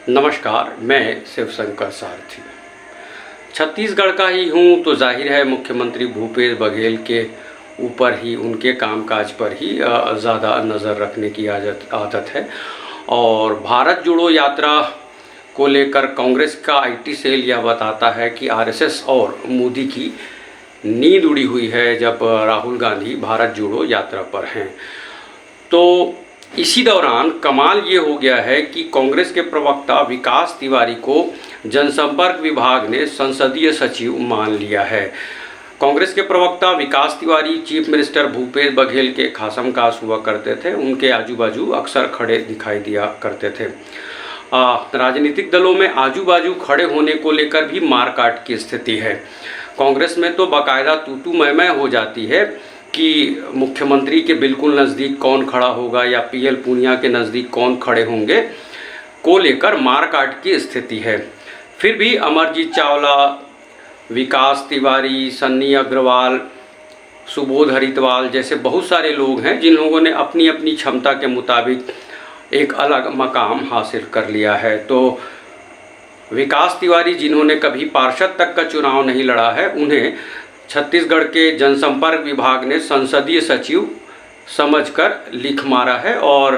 नमस्कार, मैं शिवशंकर सारथी। छत्तीसगढ़ का ही हूँ तो जाहिर है मुख्यमंत्री भूपेश बघेल के ऊपर ही, उनके कामकाज पर ही ज़्यादा नज़र रखने की आदत है। और भारत जोड़ो यात्रा को लेकर कांग्रेस का आईटी सेल यह बताता है कि आरएसएस और मोदी की नींद उड़ी हुई है जब राहुल गांधी भारत जोड़ो यात्रा पर हैं। तो इसी दौरान कमाल ये हो गया है कि कांग्रेस के प्रवक्ता विकास तिवारी को जनसंपर्क विभाग ने संसदीय सचिव मान लिया है। कांग्रेस के प्रवक्ता विकास तिवारी चीफ मिनिस्टर भूपेश बघेल के खासमखास हुआ करते थे, उनके आजू बाजू अक्सर खड़े दिखाई दिया करते थे। राजनीतिक दलों में आजू बाजू खड़े होने को लेकर भी मारकाट की स्थिति है। कांग्रेस में तो बाकायदा तू मैं हो जाती है कि मुख्यमंत्री के बिल्कुल नज़दीक कौन खड़ा होगा या पीएल पूनिया के नज़दीक कौन खड़े होंगे को लेकर मारकाट की स्थिति है। फिर भी अमरजीत चावला, विकास तिवारी, सन्नी अग्रवाल, सुबोध हरितवाल जैसे बहुत सारे लोग हैं जिन लोगों ने अपनी अपनी क्षमता के मुताबिक एक अलग मकाम हासिल कर लिया है। तो विकास तिवारी जिन्होंने कभी पार्षद तक का चुनाव नहीं लड़ा है, उन्हें छत्तीसगढ़ के जनसंपर्क विभाग ने संसदीय सचिव समझकर लिख मारा है। और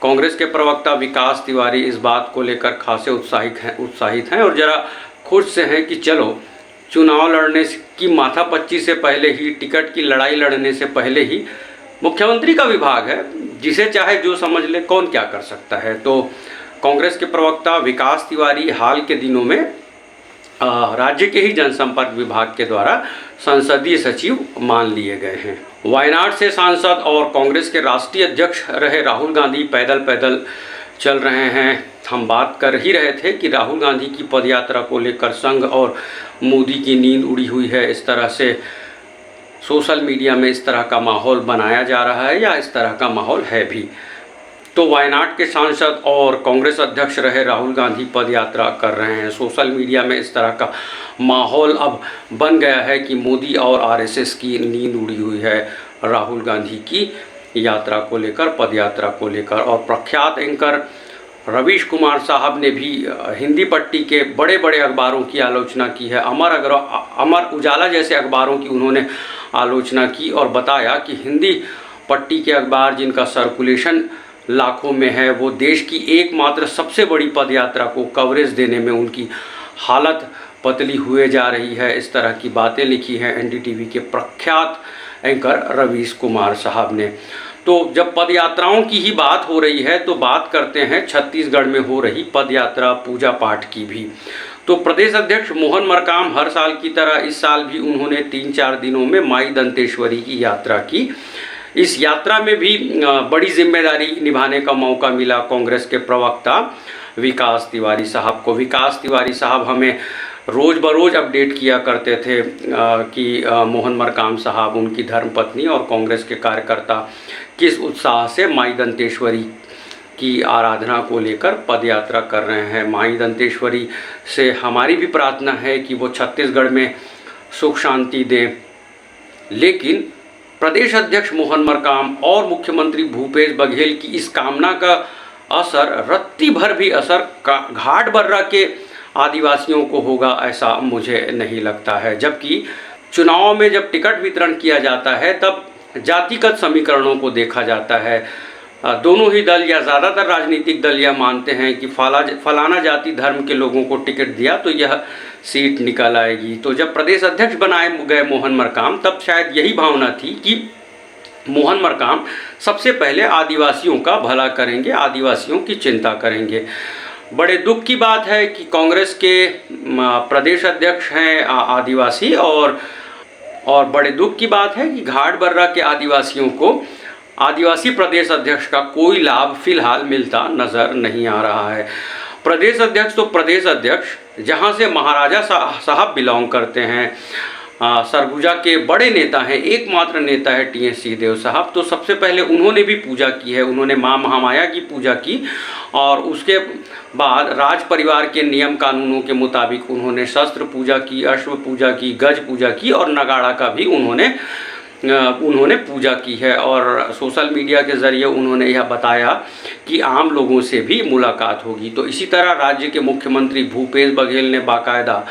कांग्रेस के प्रवक्ता विकास तिवारी इस बात को लेकर खासे उत्साहित हैं और ज़रा खुश से हैं कि चलो चुनाव लड़ने की माथापच्ची से पहले ही, टिकट की लड़ाई लड़ने से पहले ही मुख्यमंत्री का विभाग है, जिसे चाहे जो समझ ले, कौन क्या कर सकता है। तो कांग्रेस के प्रवक्ता विकास तिवारी हाल के दिनों में राज्य के ही जनसंपर्क विभाग के द्वारा संसदीय सचिव मान लिए गए हैं। वायनाड से सांसद और कांग्रेस के राष्ट्रीय अध्यक्ष रहे राहुल गांधी पैदल पैदल चल रहे हैं। हम बात कर ही रहे थे कि राहुल गांधी की पदयात्रा को लेकर संघ और मोदी की नींद उड़ी हुई है। इस तरह से सोशल मीडिया में इस तरह का माहौल बनाया जा रहा है या इस तरह का माहौल है भी। तो वायनाड के सांसद और कांग्रेस अध्यक्ष रहे राहुल गांधी पदयात्रा कर रहे हैं। सोशल मीडिया में इस तरह का माहौल अब बन गया है कि मोदी और आरएसएस की नींद उड़ी हुई है राहुल गांधी की यात्रा को लेकर, पदयात्रा को लेकर। और प्रख्यात एंकर रवीश कुमार साहब ने भी हिंदी पट्टी के बड़े बड़े अखबारों की आलोचना की है। अमर उजाला जैसे अखबारों की उन्होंने आलोचना की और बताया कि हिंदी पट्टी के अखबार जिनका सर्कुलेशन लाखों में है, वो देश की एकमात्र सबसे बड़ी पदयात्रा को कवरेज देने में उनकी हालत पतली हुए जा रही है। इस तरह की बातें लिखी हैं एनडीटीवी के प्रख्यात एंकर रवीश कुमार साहब ने। तो जब पदयात्राओं की ही बात हो रही है तो बात करते हैं छत्तीसगढ़ में हो रही पदयात्रा पूजा पाठ की भी। तो प्रदेश अध्यक्ष मोहन मरकाम हर साल की तरह इस साल भी उन्होंने 3-4 दिनों में माई दंतेश्वरी की यात्रा की। इस यात्रा में भी बड़ी जिम्मेदारी निभाने का मौका मिला कांग्रेस के प्रवक्ता विकास तिवारी साहब को। विकास तिवारी साहब हमें रोज़ बरोज़ अपडेट किया करते थे कि मोहन मरकाम साहब, उनकी धर्मपत्नी और कांग्रेस के कार्यकर्ता किस उत्साह से माई दंतेश्वरी की आराधना को लेकर पदयात्रा कर रहे हैं। माई दंतेश्वरी से हमारी भी प्रार्थना है कि वो छत्तीसगढ़ में सुख शांति दें। लेकिन प्रदेश अध्यक्ष मोहन मरकाम और मुख्यमंत्री भूपेश बघेल की इस कामना का असर रत्ती भर भी असर घाट बर्रा के आदिवासियों को होगा, ऐसा मुझे नहीं लगता है। जबकि चुनाव में जब टिकट वितरण किया जाता है तब जातिगत समीकरणों को देखा जाता है। दोनों ही दल या ज़्यादातर राजनीतिक दल यह मानते हैं कि फलाना जाति धर्म के लोगों को टिकट दिया तो यह सीट निकल आएगी। तो जब प्रदेश अध्यक्ष बनाए गए मोहन मरकाम, तब शायद यही भावना थी कि मोहन मरकाम सबसे पहले आदिवासियों का भला करेंगे, आदिवासियों की चिंता करेंगे। बड़े दुख की बात है कि कांग्रेस के प्रदेश अध्यक्ष हैं आदिवासी और बड़े दुख की बात है कि घाट बर्रा के आदिवासियों को आदिवासी प्रदेश अध्यक्ष का कोई लाभ फिलहाल मिलता नज़र नहीं आ रहा है। प्रदेश अध्यक्ष तो प्रदेश अध्यक्ष, जहां से महाराजा साहब बिलोंग करते हैं, सरगुजा के बड़े नेता हैं, एकमात्र नेता है टीएस सिंहदेव साहब। तो सबसे पहले उन्होंने भी पूजा की है, उन्होंने माँ महामाया की पूजा की और उसके बाद राज परिवार के नियम कानूनों के मुताबिक उन्होंने शस्त्र पूजा की, अश्व पूजा की, गज पूजा की और नगाड़ा का भी उन्होंने उन्होंने पूजा की है और सोशल मीडिया के ज़रिए उन्होंने यह बताया कि आम लोगों से भी मुलाकात होगी। तो इसी तरह राज्य के मुख्यमंत्री भूपेश बघेल ने बाकायदा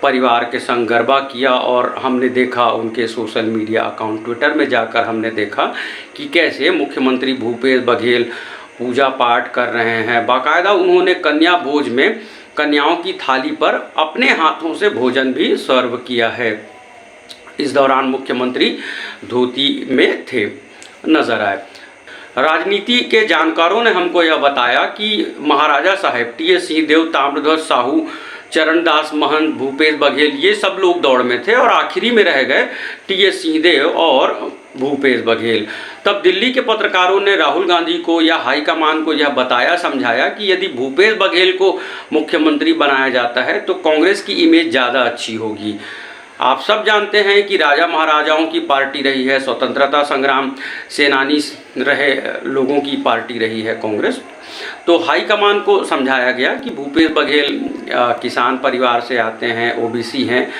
परिवार के संग गरबा किया और हमने देखा उनके सोशल मीडिया अकाउंट ट्विटर में जाकर हमने देखा कि कैसे मुख्यमंत्री भूपेश बघेल पूजा पाठ कर रहे हैं। बाकायदा उन्होंने कन्या भोज में कन्याओं की थाली पर अपने हाथों से भोजन भी सर्व किया है। इस दौरान मुख्यमंत्री धोती में थे नजर आए। राजनीति के जानकारों ने हमको यह बताया कि महाराजा साहेब, टी.एस. सिंहदेव, ताम्रध्वज साहू, चरणदास महंत, भूपेश बघेल, ये सब लोग दौड़ में थे और आखिरी में रह गए टी.एस. सिंहदेव और भूपेश बघेल। तब दिल्ली के पत्रकारों ने राहुल गांधी को या हाईकमान को यह बताया समझाया कि यदि भूपेश बघेल को मुख्यमंत्री बनाया जाता है तो कांग्रेस की इमेज ज़्यादा अच्छी होगी। आप सब जानते हैं कि राजा महाराजाओं की पार्टी रही है, स्वतंत्रता संग्राम सेनानी रहे लोगों की पार्टी रही है कांग्रेस। तो हाईकमान को समझाया गया कि भूपेश बघेल किसान परिवार से आते हैं, ओबीसी हैं,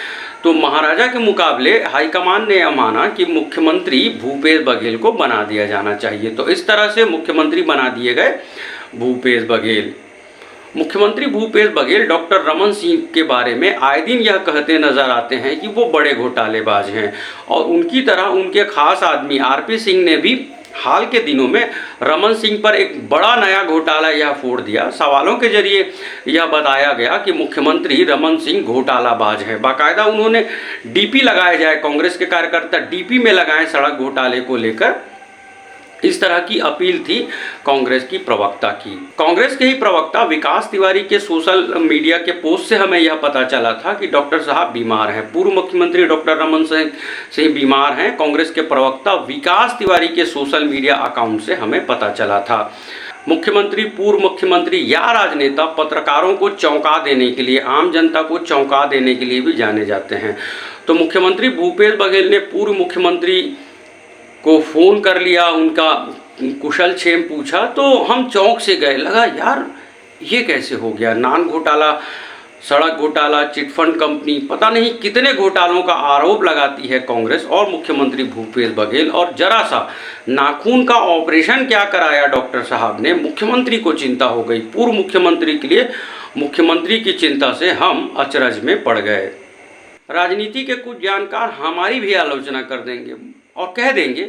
तो महाराजा के मुकाबले हाईकमान ने यह माना कि मुख्यमंत्री भूपेश बघेल को बना दिया जाना चाहिए। तो इस तरह से मुख्यमंत्री बना दिए गए भूपेश बघेल। मुख्यमंत्री भूपेश बघेल डॉक्टर रमन सिंह के बारे में आए दिन यह कहते नजर आते हैं कि वो बड़े घोटालेबाज हैं और उनकी तरह उनके खास आदमी आरपी सिंह ने भी हाल के दिनों में रमन सिंह पर एक बड़ा नया घोटाला यह फोड़ दिया। सवालों के जरिए यह बताया गया कि मुख्यमंत्री रमन सिंह घोटालाबाज है। बाकायदा उन्होंने डीपी लगाया जाए, कांग्रेस के कार्यकर्ता डीपी में लगाएं सड़क घोटाले को लेकर, इस तरह की अपील थी कांग्रेस की प्रवक्ता की। कांग्रेस के ही प्रवक्ता विकास तिवारी के सोशल मीडिया के पोस्ट से हमें यह पता चला था कि डॉक्टर साहब बीमार हैं, पूर्व मुख्यमंत्री डॉक्टर रमन सिंह बीमार हैं। कांग्रेस के प्रवक्ता विकास तिवारी के सोशल मीडिया अकाउंट से हमें पता चला था। मुख्यमंत्री, पूर्व मुख्यमंत्री या राजनेता पत्रकारों को चौंका देने के लिए, आम जनता को चौंका देने के लिए भी जाने जाते हैं। तो मुख्यमंत्री भूपेश बघेल ने पूर्व मुख्यमंत्री को फ़ोन कर लिया, उनका कुशल क्षेम पूछा, तो हम चौंक से गए। लगा यार ये कैसे हो गया, नान घोटाला, सड़क घोटाला, चिटफंड कंपनी, पता नहीं कितने घोटालों का आरोप लगाती है कांग्रेस और मुख्यमंत्री भूपेश बघेल। और जरा सा नाखून का ऑपरेशन क्या कराया डॉक्टर साहब ने, मुख्यमंत्री को चिंता हो गई। पूर्व मुख्यमंत्री के लिए मुख्यमंत्री की चिंता से हम अचरज में पड़ गए। राजनीति के कुछ जानकार हमारी भी आलोचना कर देंगे और कह देंगे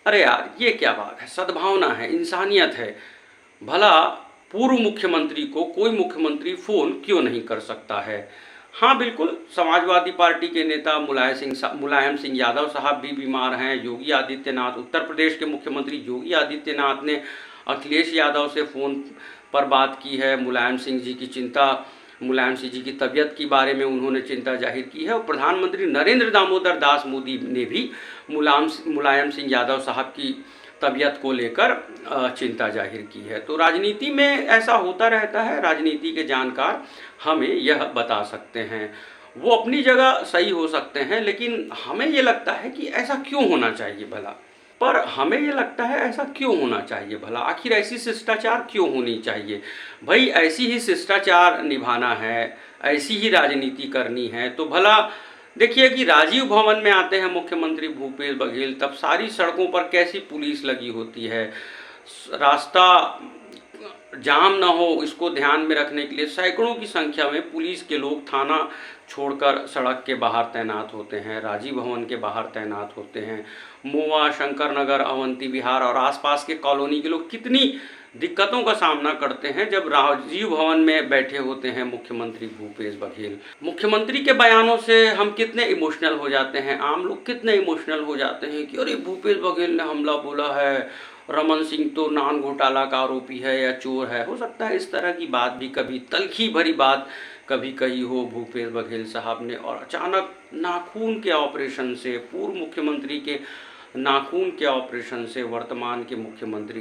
अरे यार ये क्या बात है, सद्भावना है, इंसानियत है, भला पूर्व मुख्यमंत्री को कोई मुख्यमंत्री फ़ोन क्यों नहीं कर सकता है। हाँ बिल्कुल, समाजवादी पार्टी के नेता मुलायम सिंह यादव साहब भी बीमार हैं। योगी आदित्यनाथ, उत्तर प्रदेश के मुख्यमंत्री योगी आदित्यनाथ ने अखिलेश यादव से फ़ोन पर बात की है। मुलायम सिंह जी की तबीयत के बारे में उन्होंने चिंता जाहिर की है और प्रधानमंत्री नरेंद्र दामोदर दास मोदी ने भी मुलायम सिंह यादव साहब की तबीयत को लेकर चिंता जाहिर की है। तो राजनीति में ऐसा होता रहता है, राजनीति के जानकार हमें यह बता सकते हैं। वो अपनी जगह सही हो सकते हैं, लेकिन हमें ये लगता है कि ऐसा क्यों होना चाहिए भला, पर हमें ये लगता है ऐसा क्यों होना चाहिए भला, आखिर ऐसी शिष्टाचार क्यों होनी चाहिए भाई, ऐसी ही शिष्टाचार निभाना है, ऐसी ही राजनीति करनी है। तो भला देखिए कि राजीव भवन में आते हैं मुख्यमंत्री भूपेश बघेल, तब सारी सड़कों पर कैसी पुलिस लगी होती है, रास्ता जाम ना हो इसको ध्यान में रखने के लिए सैकड़ों की संख्या में पुलिस के लोग थाना छोड़कर सड़क के बाहर तैनात होते हैं, राजीव भवन के बाहर तैनात होते हैं। मोवा, शंकर नगर, अवंती विहार और आसपास के कॉलोनी के लोग कितनी दिक्कतों का सामना करते हैं जब राजीव भवन में बैठे होते हैं मुख्यमंत्री भूपेश बघेल। मुख्यमंत्री के बयानों से हम कितने इमोशनल हो जाते हैं, आम लोग कितने इमोशनल हो जाते हैं कि अरे भूपेश बघेल ने हमला बोला है, रमन सिंह तो नान घोटाला का आरोपी है या चोर है। हो सकता है इस तरह की बात भी कभी तलखी भरी बात कभी कही हो भूपेश बघेल साहब ने, और अचानक नाखून के ऑपरेशन से, पूर्व मुख्यमंत्री के नाखून के ऑपरेशन से वर्तमान के मुख्यमंत्री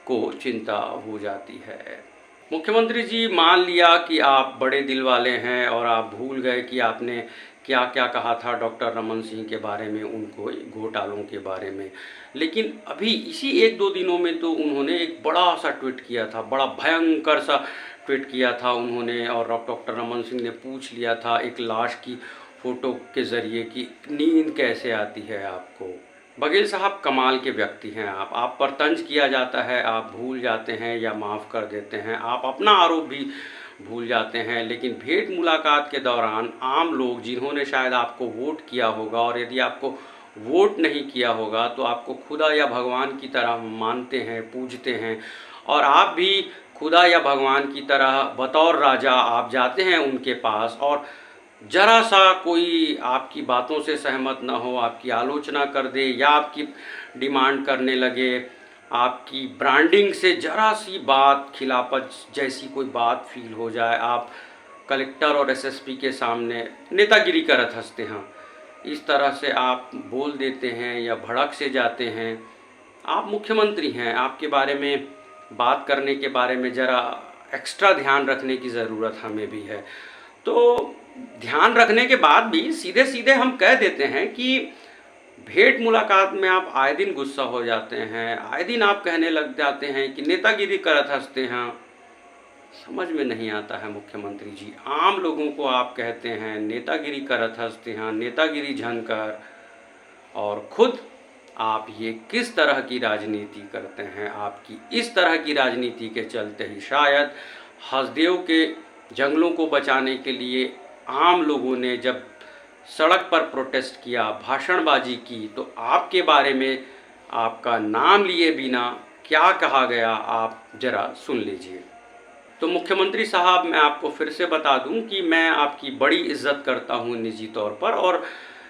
को चिंता हो जाती है। मुख्यमंत्री जी, मान लिया कि आप बड़े दिल वाले हैं और आप भूल गए कि आपने क्या क्या कहा था डॉक्टर रमन सिंह के बारे में, उनको घोटालों के बारे में, लेकिन अभी इसी 1-2 दिनों में तो उन्होंने एक बड़ा सा ट्वीट किया था, बड़ा भयंकर सा ट्वीट किया था उन्होंने, और डॉक्टर रमन सिंह ने पूछ लिया था एक लाश की फ़ोटो के ज़रिए कि नींद कैसे आती है आपको। बघेल साहब कमाल के व्यक्ति हैं आप पर तंज किया जाता है, आप भूल जाते हैं या माफ़ कर देते हैं, आप अपना आरोप भी भूल जाते हैं, लेकिन भेंट मुलाकात के दौरान आम लोग जिन्होंने शायद आपको वोट किया होगा और यदि आपको वोट नहीं किया होगा तो आपको खुदा या भगवान की तरह मानते हैं, पूजते हैं, और आप भी खुदा या भगवान की तरह बतौर राजा आप जाते हैं उनके पास, और जरा सा कोई आपकी बातों से सहमत ना हो, आपकी आलोचना कर दे या आपकी डिमांड करने लगे, आपकी ब्रांडिंग से जरा सी बात खिलाफत जैसी कोई बात फील हो जाए, आप कलेक्टर और एसएसपी के सामने नेतागिरी करत हंसते हैं, इस तरह से आप बोल देते हैं या भड़क से जाते हैं। आप मुख्यमंत्री हैं, आपके बारे में बात करने के बारे में ज़रा एक्स्ट्रा ध्यान रखने की ज़रूरत हमें भी है। तो ध्यान रखने के बाद भी सीधे सीधे हम कह देते हैं कि भेंट मुलाकात में आप आए दिन गुस्सा हो जाते हैं, आए दिन आप कहने लग जाते हैं कि नेतागिरी करत हंसते हैं। समझ में नहीं आता है मुख्यमंत्री जी, आम लोगों को आप कहते हैं नेतागिरी करत हंसते हैं, नेतागिरी झनकर, और खुद आप ये किस तरह की राजनीति करते हैं। आपकी इस तरह की राजनीति के चलते ही शायद हसदेव के जंगलों को बचाने के लिए आम लोगों ने जब सड़क पर प्रोटेस्ट किया, भाषणबाजी की, तो आपके बारे में आपका नाम लिए बिना क्या कहा गया आप ज़रा सुन लीजिए। तो मुख्यमंत्री साहब, मैं आपको फिर से बता दूं कि मैं आपकी बड़ी इज्जत करता हूं निजी तौर पर, और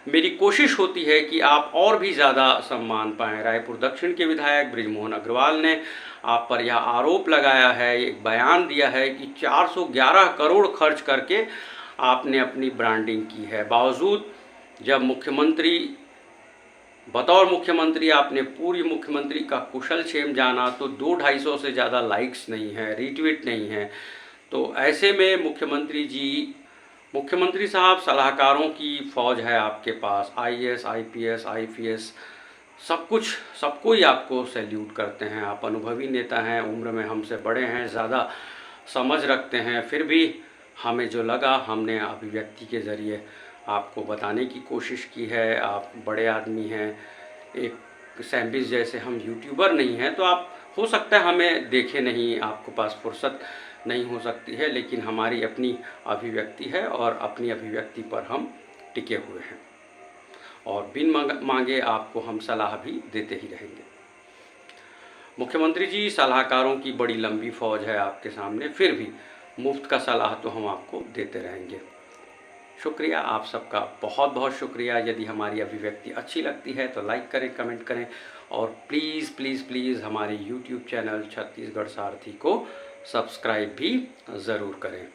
मेरी कोशिश होती है कि आप और भी ज़्यादा सम्मान पाएँ। रायपुर दक्षिण के विधायक बृजमोहन अग्रवाल ने आप पर यह आरोप लगाया है, एक बयान दिया है कि 411 करोड़ खर्च करके आपने अपनी ब्रांडिंग की है। बावजूद जब बतौर मुख्यमंत्री आपने पूरी मुख्यमंत्री का कुशल क्षेम जाना तो 200-250 से ज़्यादा लाइक्स नहीं है, रीट्वीट नहीं है। तो ऐसे में मुख्यमंत्री साहब, सलाहकारों की फ़ौज है आपके पास, आईएएस, आईपीएस, आईपीएस, सबको ही आपको सैल्यूट करते हैं। आप अनुभवी नेता हैं, उम्र में हमसे बड़े हैं, ज़्यादा समझ रखते हैं, फिर भी हमें जो लगा हमने अभिव्यक्ति के ज़रिए आपको बताने की कोशिश की है। आप बड़े आदमी हैं, एक सैम्बिस जैसे हम यूट्यूबर नहीं हैं, तो आप हो सकता है हमें देखे नहीं, आपके पास फुर्सत नहीं हो सकती है, लेकिन हमारी अपनी अभिव्यक्ति है और अपनी अभिव्यक्ति पर हम टिके हुए हैं, और बिन मांगे आपको हम सलाह भी देते ही रहेंगे। मुख्यमंत्री जी, सलाहकारों की बड़ी लंबी फ़ौज है आपके सामने, फिर भी मुफ्त का सलाह तो हम आपको देते रहेंगे। शुक्रिया, आप सबका बहुत बहुत शुक्रिया। यदि हमारी अभिव्यक्ति अच्छी लगती है तो लाइक करें, कमेंट करें, और प्लीज़ प्लीज़ प्लीज़ हमारे YouTube चैनल छत्तीसगढ़ सारथी को सब्सक्राइब भी ज़रूर करें।